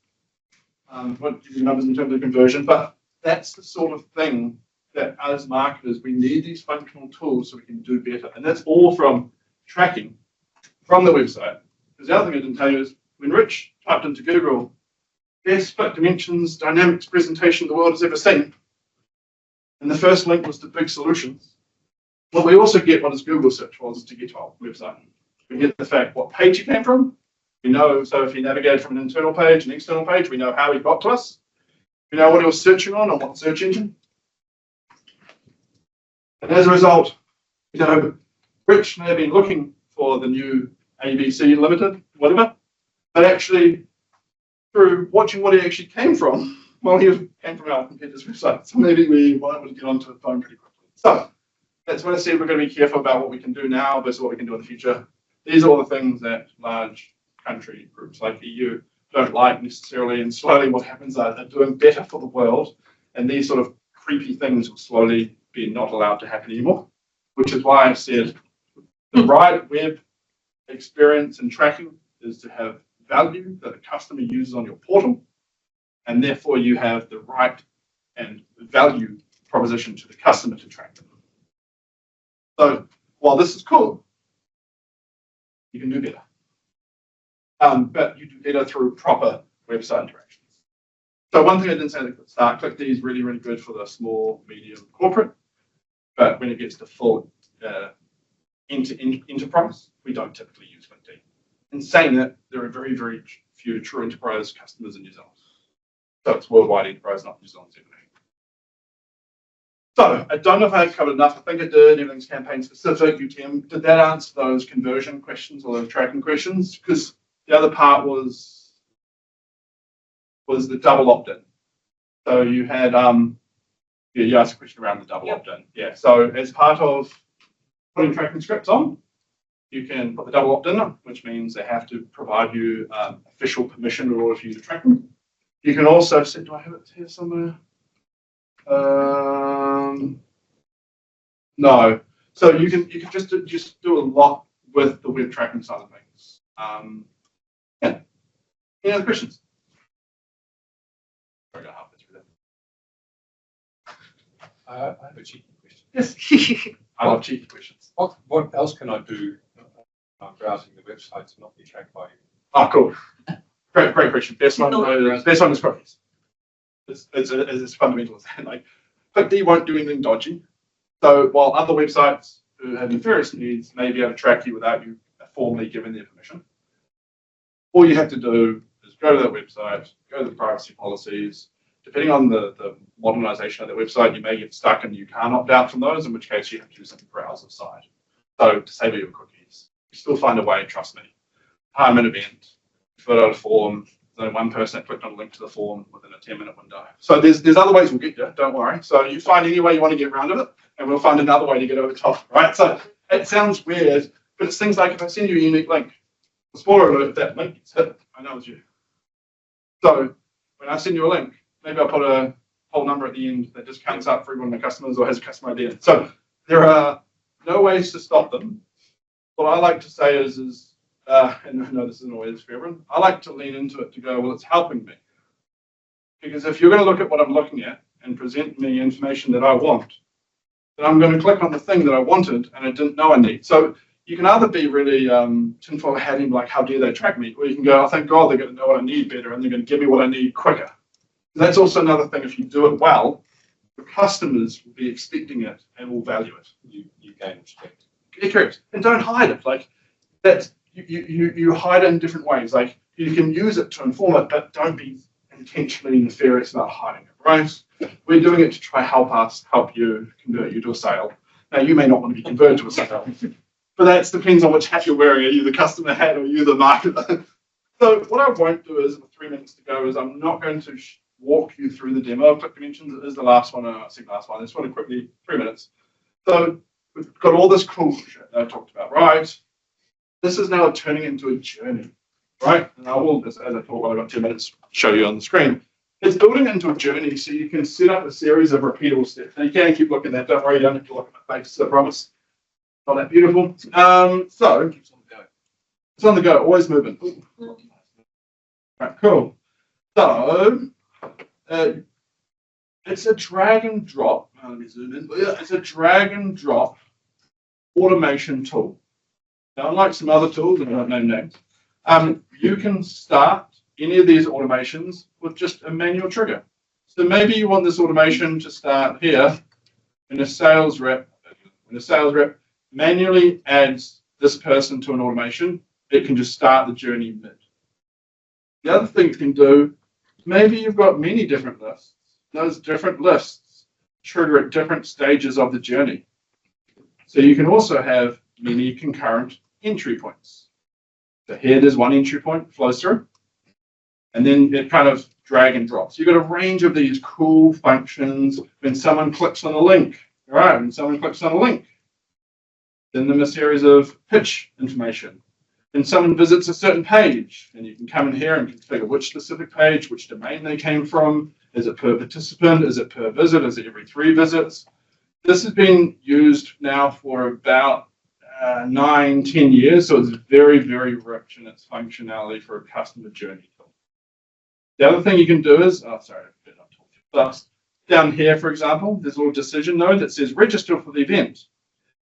Won't give you numbers in terms of conversion, but that's the sort of thing that as marketers, we need these functional tools so we can do better. And that's all from tracking from the website. Because the other thing I didn't tell you is when Rich typed into Google, best split dimensions dynamics presentation the world has ever seen, and the first link was to Big Solutions. Well, we also get what his Google search was to get to our website. We get the fact what page you came from, We know, so if he navigated from an internal page, an external page, we know how he got to us. We know what he was searching on what search engine. And as a result, you know, Rich may have been looking for the new ABC Limited, whatever, but actually through watching what he actually came from, well, came from our competitor's website. So maybe we were able to get onto the phone pretty quickly. So that's when I said we're going to be careful about what we can do now versus what we can do in the future. These are all the things that large country groups like EU don't like necessarily, and slowly what happens are they're doing better for the world, and these sort of creepy things will slowly be not allowed to happen anymore, which is why I said the right web experience and tracking is to have value that the customer uses on your portal, and therefore you have the right and value proposition to the customer to track them. So while this is cool, you can do better. But you do better through proper website interactions. So one thing I didn't say at the start, ClickD is really, really good for the small, medium, corporate. But when it gets to full enterprise, we don't typically use ClickD. In saying that, there are very, very few true enterprise customers in New Zealand. So it's worldwide enterprise, not New Zealand only. So I don't know if I covered enough. I think I did. Everything's campaign specific. UTM. Did that answer those conversion questions or those tracking questions? Because the other part was the double opt-in. So you had you asked a question around the double opt-in. Yeah. So as part of putting tracking scripts on, you can put the double opt-in on, which means they have to provide you official permission in order for you to track them. You can also set. Do I have it here somewhere? No. So you can just do a lot with the web tracking side of things. Yeah. Any other questions? Sorry, I got halfway through that.
I have a cheeky question.
Yes. I love cheeky questions.
What else can I do when I'm browsing the website to not be tracked by you?
Oh, cool. Great question. Best one is cookies. It's fundamental as that. Like, ClickD won't do anything dodgy. So while other websites who have nefarious needs may be able to track you without you formally giving their permission, all you have to do is go to that website, go to the privacy policies. Depending on the modernization of the website, you may get stuck and you can't opt out from those, in which case you have to do something browser side. So disable your cookies. You still find a way, trust me. Time an event, fill out a form. There's only one person that clicked on a link to the form within a 10-minute window. So there's other ways we'll get you, don't worry. So you find any way you want to get around it, and we'll find another way to get over top, right? So it sounds weird, but it's things like if I send you a unique link, spoiler alert, if that link gets hit, I know it's you. So when I send you a link, maybe I'll put a whole number at the end that just counts up for every one of my customers or has a customer ID in it. So there are no ways to stop them. What I like to say is and I know this isn't always for everyone, I like to lean into it to go, well, it's helping me. Because if you're going to look at what I'm looking at and present me information that I want, then I'm going to click on the thing that I wanted and I didn't know I need. So you can either be really tinfoil hatting, like how dare they track me, or you can go, oh, thank God they're going to know what I need better and they're going to give me what I need quicker. That's also another thing. If you do it well, the customers will be expecting it and will value it.
You gain respect.
Yeah, correct. And don't hide it. Like that's you hide it in different ways. Like you can use it to inform it, but don't be intentionally nefarious about hiding it, right? We're doing it to try help you convert you to a sale. Now you may not want to be converted to a sale, but that depends on which hat you're wearing. Are you the customer hat or are you the marketer? So what I won't do is, with 3 minutes to go, is I'm not going to walk you through the demo of Click Dimensions. It is the last one, second last one. I just want to quickly, 3 minutes. So we've got all this cool shit that I talked about, right? This is now turning into a journey, right? And I will, as I thought, I've got 10 minutes, show you on the screen. It's building into a journey, so you can set up a series of repeatable steps. Now you can keep looking at that. Don't worry, you don't have to look at my face, I promise. Not that beautiful. So
Keeps on going.
it's on the go, always moving. Ooh. Right, cool. So it's a drag and drop. Let me zoom in. Yeah, it's a drag and drop automation tool. Now, unlike some other tools, and I don't name names, you can start any of these automations with just a manual trigger. So maybe you want this automation to start here, and a sales rep manually adds this person to an automation, it can just start the journey mid. The other thing you can do, maybe you've got many different lists. Those different lists trigger at different stages of the journey. So you can also have many concurrent entry points. So here there's one entry point, flows through, and then it kind of drag and drops. You've got a range of these cool functions. When someone clicks on a link, all right, when someone clicks on a link, then there's a series of pitch information. When someone visits a certain page, and you can come in here and configure which specific page, which domain they came from. Is it per participant? Is it per visit? Is it every 3 visits? This has been used now for about 9-10 years, so it's very, very rich in its functionality for a customer journey tool. The other thing you can do is, down here, for example, there's a little decision node that says register for the event.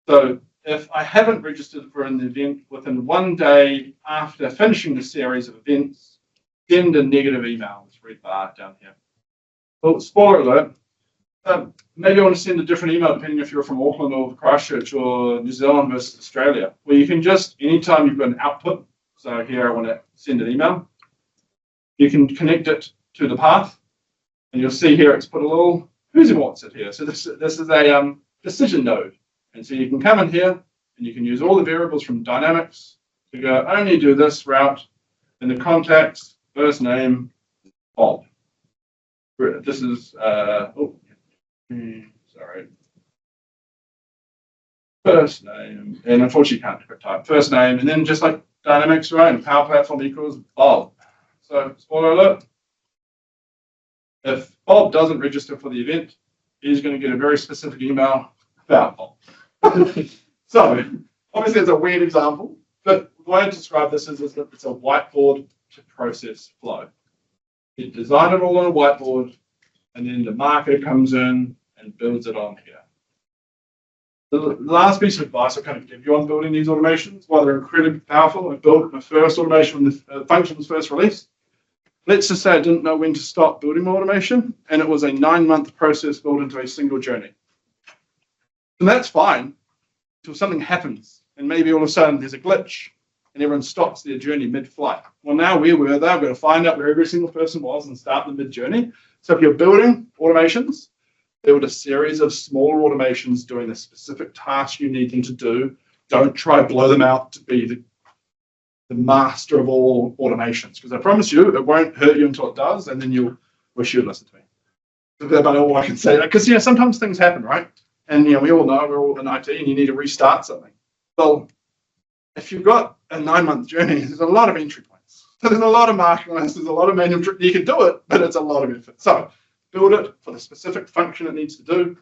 So if I haven't registered for an event within 1 day after finishing the series of events, send a negative email. This red bar down here. Well, spoiler alert. Maybe I want to send a different email depending if you're from Auckland or Christchurch or New Zealand versus Australia. Well, you can just, anytime you've got an output, so here I want to send an email, you can connect it to the path, and you'll see here it's put a little who's wants it here. So this is a decision node. And so you can come in here and you can use all the variables from Dynamics to go only do this route in the contacts, first name, Bob. This is, sorry. First name, and unfortunately you can't quick type. First name, and then just like Dynamics, right? And Power Platform equals Bob. So, spoiler alert. If Bob doesn't register for the event, he's going to get a very specific email about Bob. So, obviously it's a weird example, but the way I describe this is that it's a whiteboard to process flow. You design it all on a whiteboard, and then the marketer comes in and builds it on here. The last piece of advice I kind of give you on building these automations, while they're incredibly powerful, I built my first automation when the function was first released. Let's just say I didn't know when to stop building my automation, and it was a 9-month process built into a single journey. And that's fine until something happens, and maybe all of a sudden there's a glitch, and everyone stops their journey mid-flight. Well, now where were they? I've got to find out where every single person was and start the mid-journey. So if you're building automations, build a series of smaller automations doing the specific task you need them to do. Don't try to blow them out to be the master of all automations, because I promise you, it won't hurt you until it does, and then you'll wish you'd listen to me. That's about all I can say. Because sometimes things happen, right? And we all know we're all in IT, and you need to restart something. Well, if you've got a 9-month journey, there's a lot of entry points. So there's a lot of marking lists, there's a lot of manual. You can do it, but it's a lot of effort. So build it for the specific function it needs to do,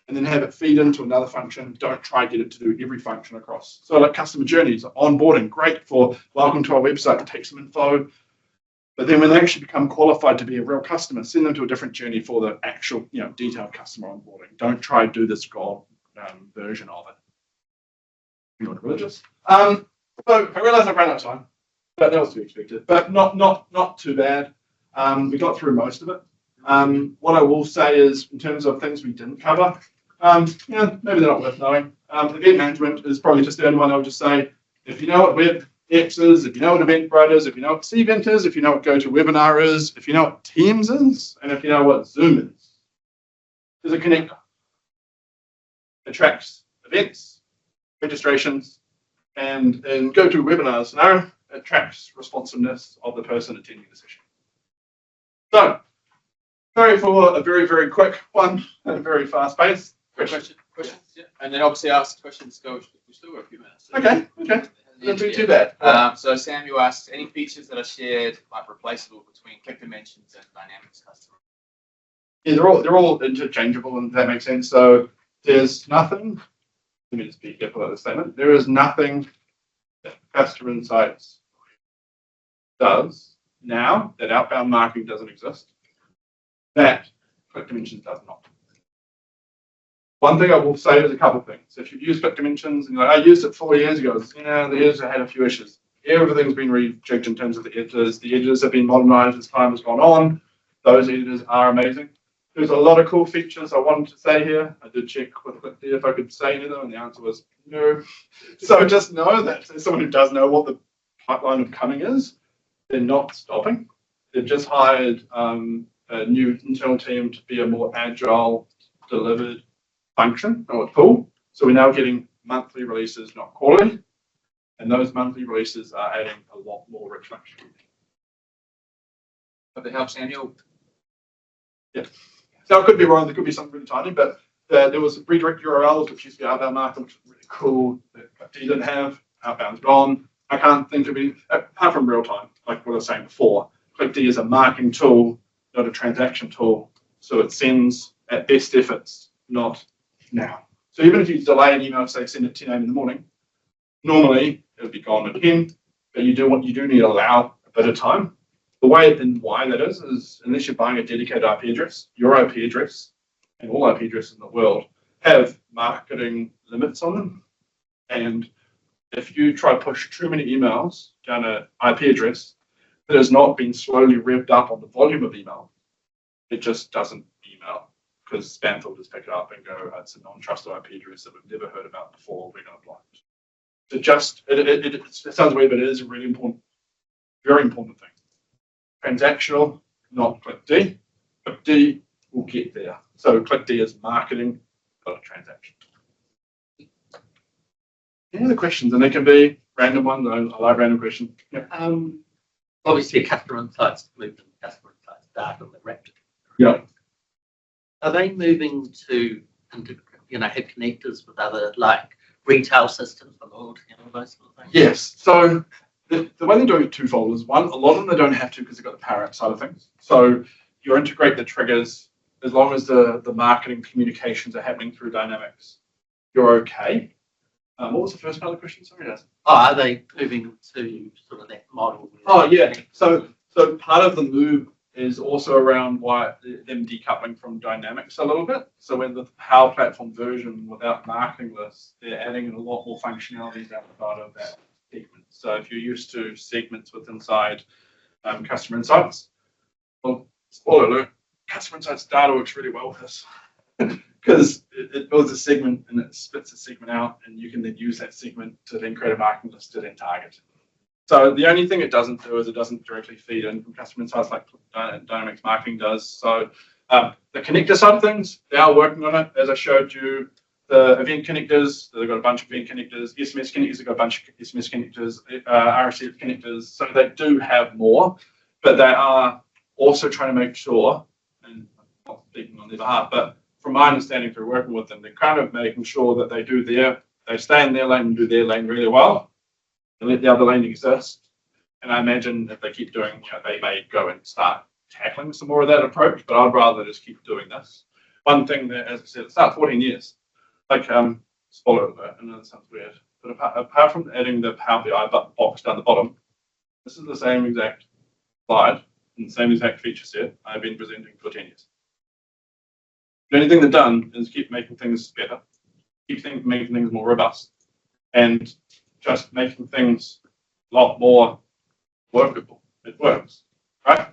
and then have it feed into another function. Don't try to get it to do every function across. So like customer journeys, onboarding, great for welcome to our website, take some info. But then when they actually become qualified to be a real customer, send them to a different journey for the actual, detailed customer onboarding. Don't try to do this gold version of it. You're not religious. So I realize I've run out of time, but that was to be expected. But not too bad. We got through most of it. What I will say is, in terms of things we didn't cover, maybe they're not worth knowing. Event management is probably just the only one I would just say, if you know what WebEx is, if you know what Eventbrite is, if you know what Cvent is, if you know what GoToWebinar is, if you know what Teams is, and if you know what Zoom is, there's a connector. It tracks events, registrations, and in GoToWebinar scenario, it tracks responsiveness of the person attending the session. So, sorry for a very, very quick one at a very fast pace.
Questions? Yeah. And then obviously ask questions. We still got a few minutes.
Okay. Not too bad.
So Samuel asks, any features that are shared, like replaceable between Click Dimensions and Dynamics Customer?
Yeah, they're all interchangeable, and that makes sense. So there's nothing. Let me just be careful about this statement. There is nothing that Customer Insights does now that outbound marketing doesn't exist, that Click Dimensions does not. One thing I will say is a couple of things. If you've used Click Dimensions and you're like, I used it 4 years ago, the editor had a few issues. Everything's been rejigged in terms of the editors. The editors have been modernized as time has gone on. Those editors are amazing. There's a lot of cool features I wanted to say here. I did check with Clickly if I could say any of them, and the answer was no. So just know that as someone who does know what the pipeline of coming is, they're not stopping. they've just hired a new internal team to be a more agile, delivered function or tool. So we're now getting monthly releases, not quarterly. And those monthly releases are adding a lot more rich function.
But it helps annual.
Yeah. So I could be wrong. There could be something really tiny, but there was redirect URLs, which used to be outbound marketing, which was really cool. That D didn't have. Outbound's gone. I can't think of any, apart from real time, like what I was saying before. ClickD is a marketing tool, not a transaction tool. So it sends at best efforts, not now. So even if you delay an email, say send it at 10 a.m. in the morning, normally it would be gone at 10, but you do need to allow a bit of time. The way and why that is unless you're buying a dedicated IP address, your IP address and all IP addresses in the world have marketing limits on them. And if you try to push too many emails down an IP address that has not been slowly revved up on the volume of email, it just doesn't email because spam filters pick it up and go, oh, it's a non-trusted IP address that we've never heard about before, we're going to block it. So just, it sounds weird, but it is a really important, very important thing. Transactional, not ClickD. ClickD will get there. So ClickD is marketing, not a transaction. Any other questions? And they can be random ones. I like random questions. Yeah.
Obviously, customer insights moved from customer insights data that wrapped it.
Yeah.
Are they moving to, have connectors with other like retail systems for loyalty and all those sort of things?
Yes. So the way they're doing it twofold is one, a lot of them they don't have to because they've got the power app side of things. So you integrate the triggers as long as the marketing communications are happening through Dynamics, you're okay. What was the first part of the question? Sorry, Daz.
Oh, are they moving to sort of that model?
Oh yeah. So part of the move is also around them decoupling from Dynamics a little bit. So when the Power Platform version without marketing lists, they're adding in a lot more functionalities outside of that segment. So if you're used to segments with inside customer insights, well, spoiler alert, customer insights data works really well with this because it builds a segment and it spits a segment out, and you can then use that segment to then create a marketing list to then target. So the only thing it doesn't do is it doesn't directly feed in from customer insights like Dynamics Marketing does. So the connector side of things, they are working on it. As I showed you, the event connectors, they've got a bunch of event connectors. SMS connectors, they've got a bunch of SMS connectors, RSF connectors. So they do have more, but they are also trying to make sure, and I'm not speaking on their behalf, but from my understanding through working with them, they're kind of making sure that they stay in their lane and do their lane really well, and let the other lane exist. And I imagine if they keep doing, they may go and start tackling some more of that approach, but I'd rather just keep doing this. One thing that, as I said, it's not 14 years. Like, spoiler alert, I know that sounds weird, but apart from adding the Power BI box down the bottom, this is the same exact slide and the same exact feature set I've been presenting for 10 years. The only thing they've done is keep making things better, making things more robust, and just making things a lot more workable. It works, right?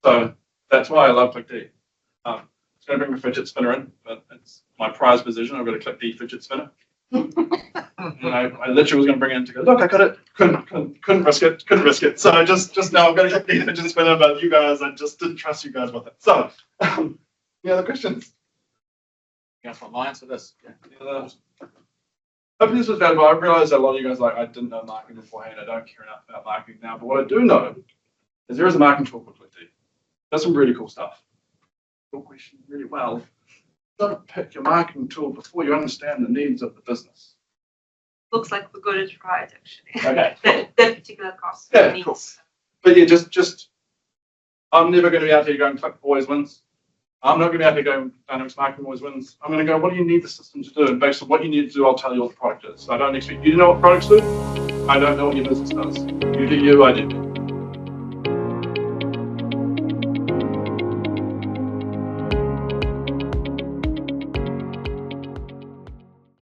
So that's why I love ClickD. It's going to bring the fidget spinner in, but it's my prized position. I've got a ClickD fidget spinner. And I literally was going to bring it in to go, look, I got it. Couldn't risk it. So just now I've got a ClickD fidget spinner, but you guys, I just didn't trust you guys with it. So, any other questions?
That's my answer to this.
Hopefully this was valuable. I realized that a lot of you guys I didn't know marketing beforehand. I don't care enough about marketing now. But what I do know is there is a marketing tool called ClickD. Does some really cool stuff. Your question really well. Don't pick your marketing tool before you understand the needs of the business.
Looks like we got it right, actually.
Okay.
that particular cost.
Yeah,
needs.
cool. But yeah, just I'm never going to be out here going click always wins. I'm not going to be out here going Dynamics Marketing always wins. I'm going to go, what do you need the system to do? And based on what you need to do, I'll tell you what the product is. So I don't expect you to know what products do. I don't know what your business does. You do you, I do.